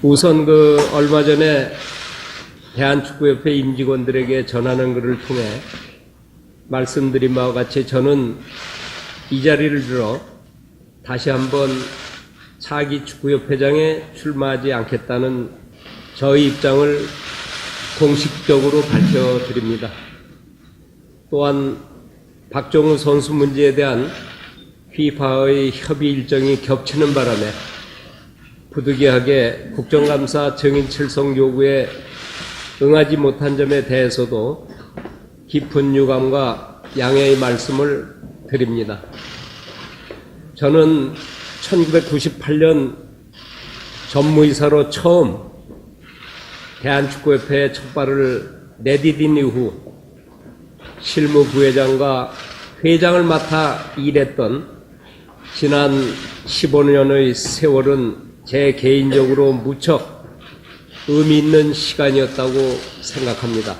우선 얼마 전에 대한축구협회 임직원들에게 전하는 글을 통해 말씀드린 바와 같이 저는 이 자리를 빌어 다시 한번 차기 축구협회장에 출마하지 않겠다는 저의 입장을 공식적으로 밝혀드립니다. 또한 박정우 선수 문제에 대한 FIFA의 협의 일정이 겹치는 바람에 부득이하게 국정감사 증인 출석 요구에 응하지 못한 점에 대해서도 깊은 유감과 양해의 말씀을 드립니다. 저는 1998년 전무이사로 처음 대한축구협회에 첫 발을 내디딘 이후 실무부회장과 회장을 맡아 일했던 지난 15년의 세월은 제 개인적으로 무척 의미 있는 시간이었다고 생각합니다.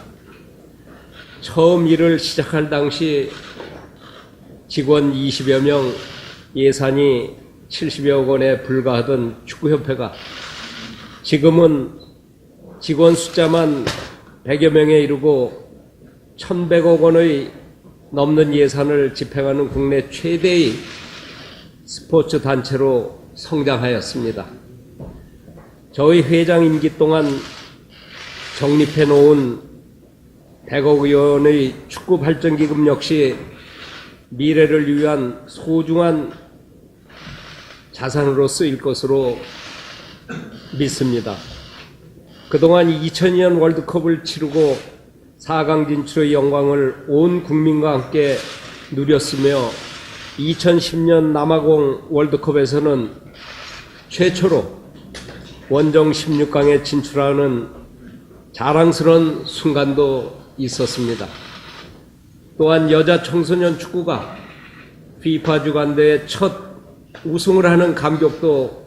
처음 일을 시작할 당시 직원 20여 명, 예산이 70여 원에 불과하던 축구협회가 지금은 직원 숫자만 100여 명에 이르고 1,100억 원의 넘는 예산을 집행하는 국내 최대의 스포츠 단체로 성장하였습니다. 저희 회장 임기 동안 적립해 놓은 100억 원의 축구 발전기금 역시 미래를 위한 소중한 자산으로 쓰일 것으로 믿습니다. 그동안 2002년 월드컵을 치르고 4강 진출의 영광을 온 국민과 함께 누렸으며 2010년 남아공 월드컵에서는 최초로 원정 16강에 진출하는 자랑스러운 순간도 있었습니다. 또한 여자 청소년 축구가 FIFA 주관대회 첫 우승을 하는 감격도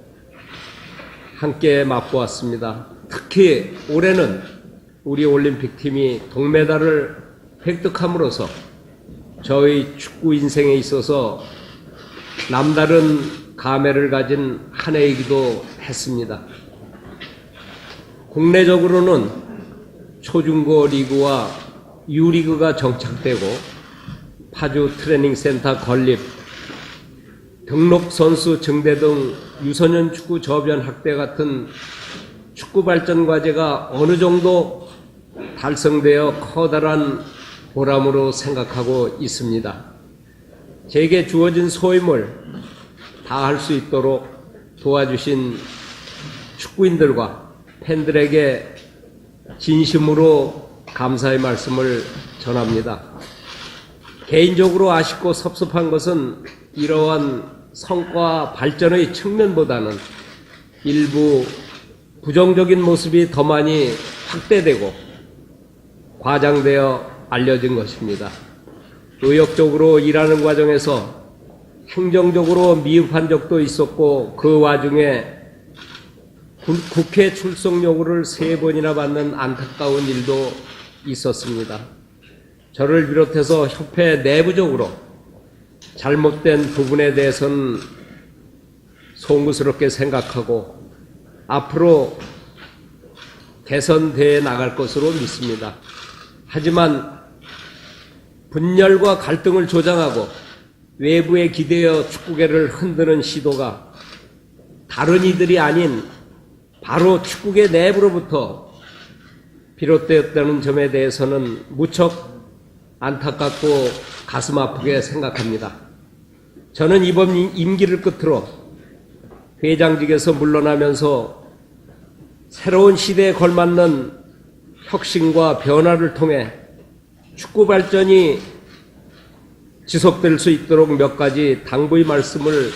함께 맛보았습니다. 특히 올해는 우리 올림픽팀이 동메달을 획득함으로써 저희 축구 인생에 있어서 남다른 감회를 가진 한 해이기도 했습니다. 국내적으로는 초중고 리그와 U리그가 정착되고 파주 트레이닝센터 건립, 등록 선수 증대 등 유소년 축구 저변 확대 같은 축구 발전 과제가 어느 정도 달성되어 커다란 보람으로 생각하고 있습니다. 제게 주어진 소임을 다할 수 있도록 도와주신 축구인들과 팬들에게 진심으로 감사의 말씀을 전합니다. 개인적으로 아쉽고 섭섭한 것은 이러한 성과 발전의 측면보다는 일부 부정적인 모습이 더 많이 확대되고 과장되어 알려진 것입니다. 의욕적으로 일하는 과정에서 행정적으로 미흡한 적도 있었고 그 와중에 국회 출석 요구를 3번이나 받는 안타까운 일도 있었습니다. 저를 비롯해서 협회 내부적으로 잘못된 부분에 대해서는 송구스럽게 생각하고 앞으로 개선되어 나갈 것으로 믿습니다. 하지만 분열과 갈등을 조장하고 외부에 기대어 축구계를 흔드는 시도가 다른 이들이 아닌 바로 축구계 내부로부터 비롯되었다는 점에 대해서는 무척 안타깝고 가슴 아프게 생각합니다. 저는 이번 임기를 끝으로 회장직에서 물러나면서 새로운 시대에 걸맞는 혁신과 변화를 통해 축구 발전이 지속될 수 있도록 몇 가지 당부의 말씀을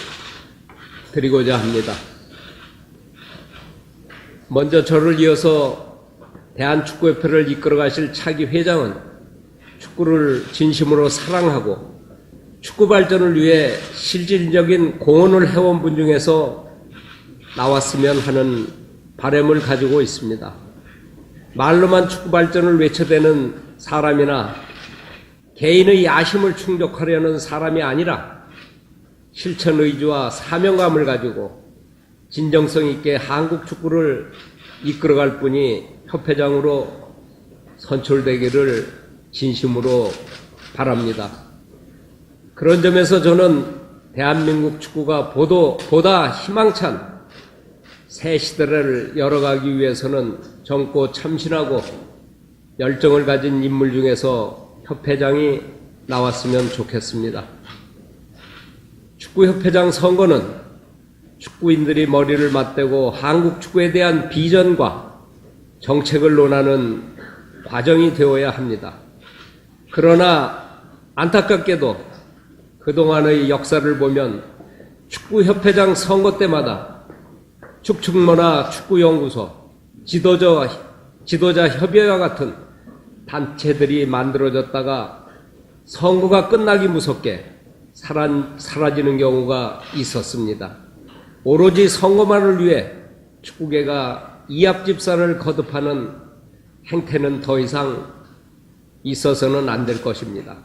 드리고자 합니다. 먼저 저를 이어서 대한축구협회를 이끌어 가실 차기 회장은 축구를 진심으로 사랑하고 축구 발전을 위해 실질적인 공헌을 해온 분 중에서 나왔으면 하는 바람을 가지고 있습니다. 말로만 축구 발전을 외쳐대는 사람이나 개인의 야심을 충족하려는 사람이 아니라 실천 의지와 사명감을 가지고 진정성 있게 한국 축구를 이끌어갈 분이 협회장으로 선출되기를 진심으로 바랍니다. 그런 점에서 저는 대한민국 축구가 보다 희망찬 새 시대를 열어가기 위해서는 젊고 참신하고 열정을 가진 인물 중에서 협회장이 나왔으면 좋겠습니다. 축구협회장 선거는 축구인들이 머리를 맞대고 한국 축구에 대한 비전과 정책을 논하는 과정이 되어야 합니다. 그러나 안타깝게도 그동안의 역사를 보면 축구협회장 선거 때마다 축축문화 축구연구소, 지도자 협의회와 같은 단체들이 만들어졌다가 선거가 끝나기 무섭게 사라지는 경우가 있었습니다. 오로지 선거만을 위해 축구계가 이합집산을 거듭하는 행태는 더 이상 있어서는 안 될 것입니다.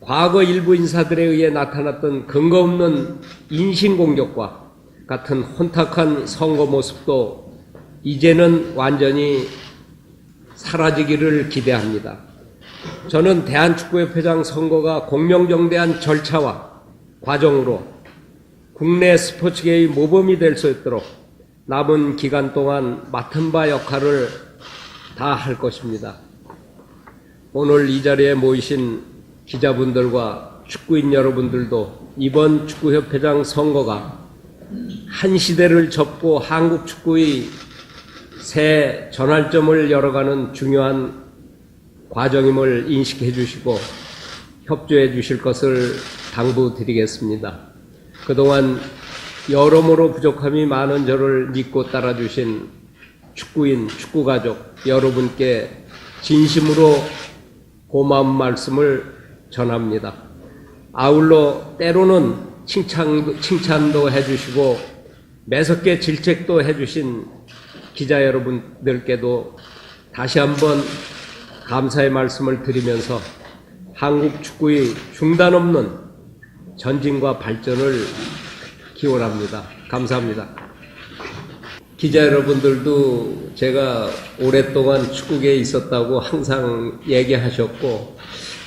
과거 일부 인사들에 의해 나타났던 근거 없는 인신공격과 같은 혼탁한 선거 모습도 이제는 완전히 사라지기를 기대합니다. 저는 대한축구협회장 선거가 공명정대한 절차와 과정으로 국내 스포츠계의 모범이 될 수 있도록 남은 기간 동안 맡은 바 역할을 다 할 것입니다. 오늘 이 자리에 모이신 기자분들과 축구인 여러분들도 이번 축구협회장 선거가 한 시대를 접고 한국 축구의 새 전환점을 열어가는 중요한 과정임을 인식해 주시고 협조해 주실 것을 당부드리겠습니다. 그동안 여러모로 부족함이 많은 저를 믿고 따라주신 축구인, 축구가족 여러분께 진심으로 고마운 말씀을 전합니다. 아울러 때로는 칭찬도 해주시고 매섭게 질책도 해주신 기자 여러분들께도 다시 한번 감사의 말씀을 드리면서 한국 축구의 중단 없는 전진과 발전을 기원합니다. 감사합니다. 기자 여러분들도 제가 오랫동안 축구계에 있었다고 항상 얘기하셨고,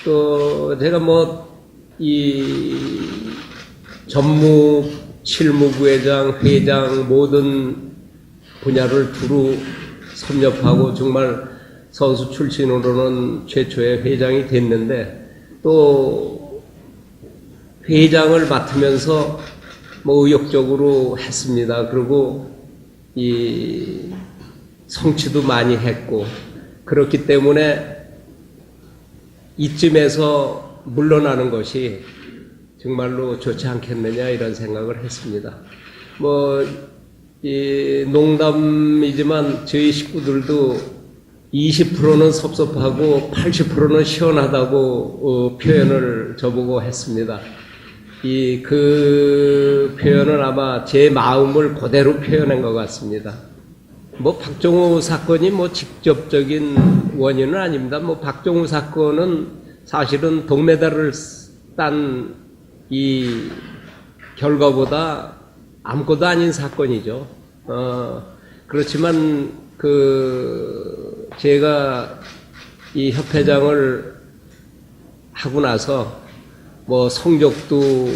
또 제가 이 전무, 실무부회장, 회장 모든 분야를 두루 섭렵하고 정말 선수 출신으로는 최초의 회장이 됐는데, 또 회장을 맡으면서 의욕적으로 했습니다. 그리고 이 성취도 많이 했고, 그렇기 때문에 이쯤에서 물러나는 것이 정말로 좋지 않겠느냐 이런 생각을 했습니다. 이 농담이지만 저희 식구들도 20%는 섭섭하고 80%는 시원하다고 표현을 저보고 했습니다. 그 표현은 아마 제 마음을 그대로 표현한 것 같습니다. 박정우 사건이 직접적인 원인은 아닙니다. 박정우 사건은 사실은 동메달을 딴 이 결과보다 아무것도 아닌 사건이죠. 그렇지만 제가 이 협회장을 하고 나서 성적도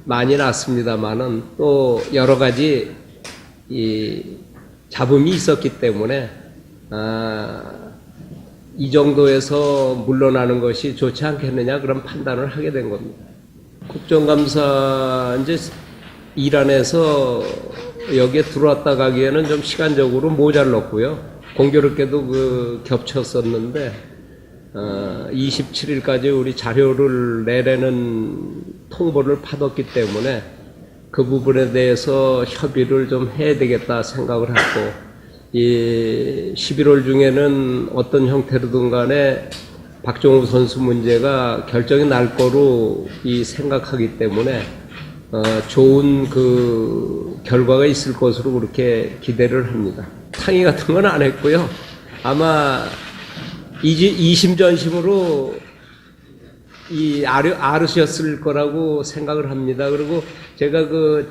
많이 났습니다만은 또 여러 가지 이 잡음이 있었기 때문에 이 정도에서 물러나는 것이 좋지 않겠느냐 그런 판단을 하게 된 겁니다. 국정감사 이제 일 안에서 여기에 들어왔다 가기에는 좀 시간적으로 모자랐고요. 공교롭게도 겹쳤었는데 27일까지 우리 자료를 내라는 통보를 받았기 때문에 그 부분에 대해서 협의를 좀 해야 되겠다 생각을 했고, 11월 중에는 어떤 형태로든 간에 박정우 선수 문제가 결정이 날 거로 생각하기 때문에 좋은 결과가 있을 것으로 그렇게 기대를 합니다. 상의 같은 건 안 했고요. 아마 이심전심으로 아르셨을 거라고 생각을 합니다. 그리고 제가 그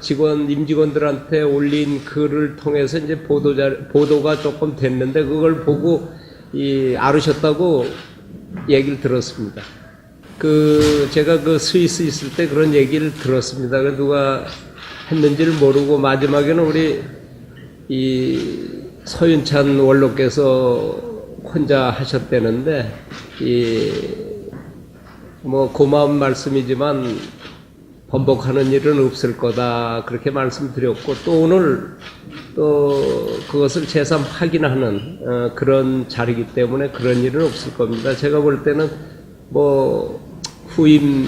임직원들한테 올린 글을 통해서 이제 보도가 조금 됐는데 그걸 보고 아르셨다고 얘기를 들었습니다. 제가 스위스 있을 때 그런 얘기를 들었습니다. 누가 했는지를 모르고 마지막에는 우리 서윤찬 원로께서 혼자 하셨다는데 고마운 말씀이지만 번복하는 일은 없을 거다 그렇게 말씀드렸고 또 오늘 또 그것을 재삼 확인하는 그런 자리이기 때문에 그런 일은 없을 겁니다. 제가 볼 때는 후임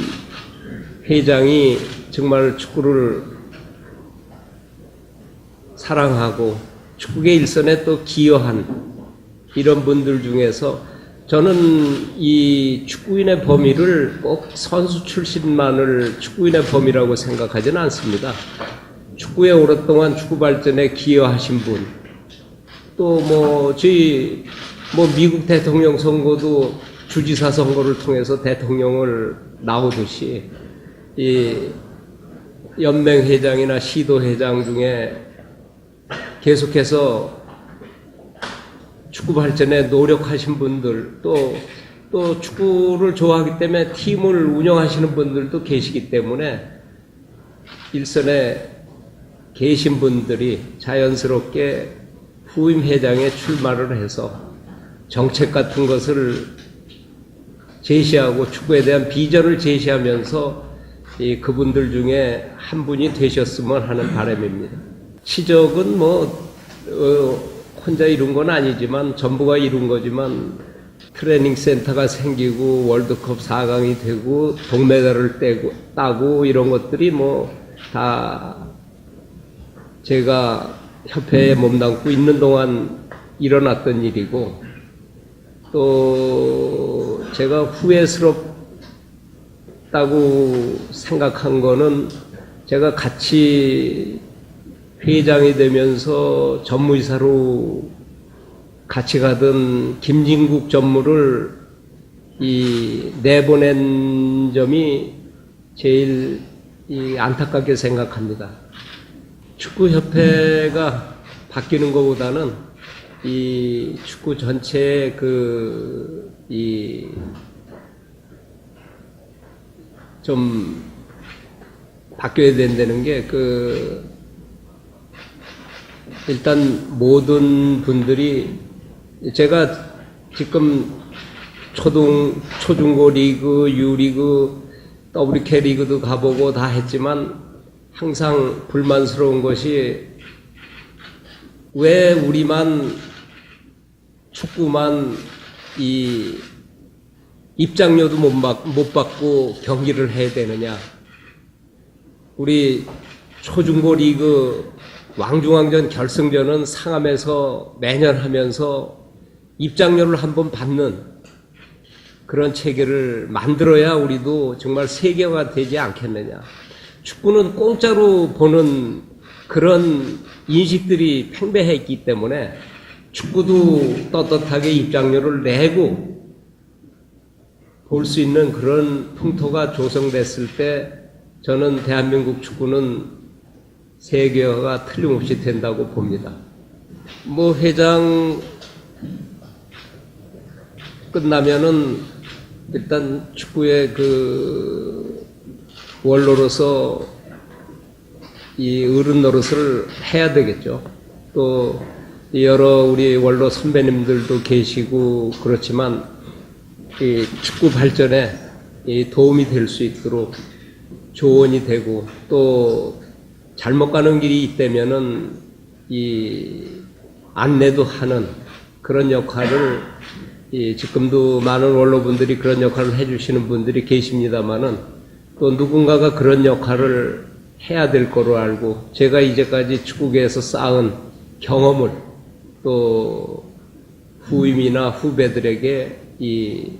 회장이 정말 축구를 사랑하고 축구계 일선에 또 기여한 이런 분들 중에서 저는 이 축구인의 범위를 꼭 선수 출신만을 축구인의 범위라고 생각하지는 않습니다. 축구에 오랫동안 축구 발전에 기여하신 분, 또 미국 대통령 선거도 주지사 선거를 통해서 대통령을 나오듯이 이 연맹회장이나 시도회장 중에 계속해서 축구 발전에 노력하신 분들 또 축구를 좋아하기 때문에 팀을 운영하시는 분들도 계시기 때문에 일선에 계신 분들이 자연스럽게 후임 회장에 출마를 해서 정책 같은 것을 제시하고 축구에 대한 비전을 제시하면서 그분들 중에 한 분이 되셨으면 하는 바람입니다. 치적은 혼자 이룬 건 아니지만 전부가 이룬 거지만 트레이닝 센터가 생기고 월드컵 4강이 되고 동메달을 따고 이런 것들이 다 제가 협회에 몸담고 있는 동안 일어났던 일이고 또 제가 후회스럽다고 생각한 거는 제가 같이 회장이 되면서 전무이사로 같이 가던 김진국 전무를 내보낸 점이 제일 안타깝게 생각합니다. 축구협회가 바뀌는 것보다는 이 축구 전체의 좀 바뀌어야 된다는 게 일단 모든 분들이 제가 지금 초중고 리그, U리그, WK 리그도 가보고 다 했지만 항상 불만스러운 것이 왜 우리만 축구만 입장료도 못 받고 경기를 해야 되느냐. 우리 초중고 리그 왕중왕전 결승전은 상암에서 매년 하면서 입장료를 한번 받는 그런 체계를 만들어야 우리도 정말 세계화가 되지 않겠느냐. 축구는 공짜로 보는 그런 인식들이 팽배해 있기 때문에 축구도 떳떳하게 입장료를 내고 볼 수 있는 그런 풍토가 조성됐을 때 저는 대한민국 축구는 세계화가 틀림없이 된다고 봅니다. 회장 끝나면은 일단 축구의 원로로서 이 어른 노릇을 해야 되겠죠. 또 여러 우리 원로 선배님들도 계시고 그렇지만 이 축구 발전에 도움이 될 수 있도록 조언이 되고 또 잘못 가는 길이 있다면은 안내도 하는 그런 역할을 지금도 많은 원로분들이 그런 역할을 해주시는 분들이 계십니다만은 또 누군가가 그런 역할을 해야 될 거로 알고 제가 이제까지 축구계에서 쌓은 경험을 또 후임이나 후배들에게 이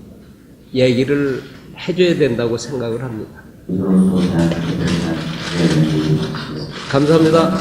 얘기를 해줘야 된다고 생각을 합니다. 감사합니다.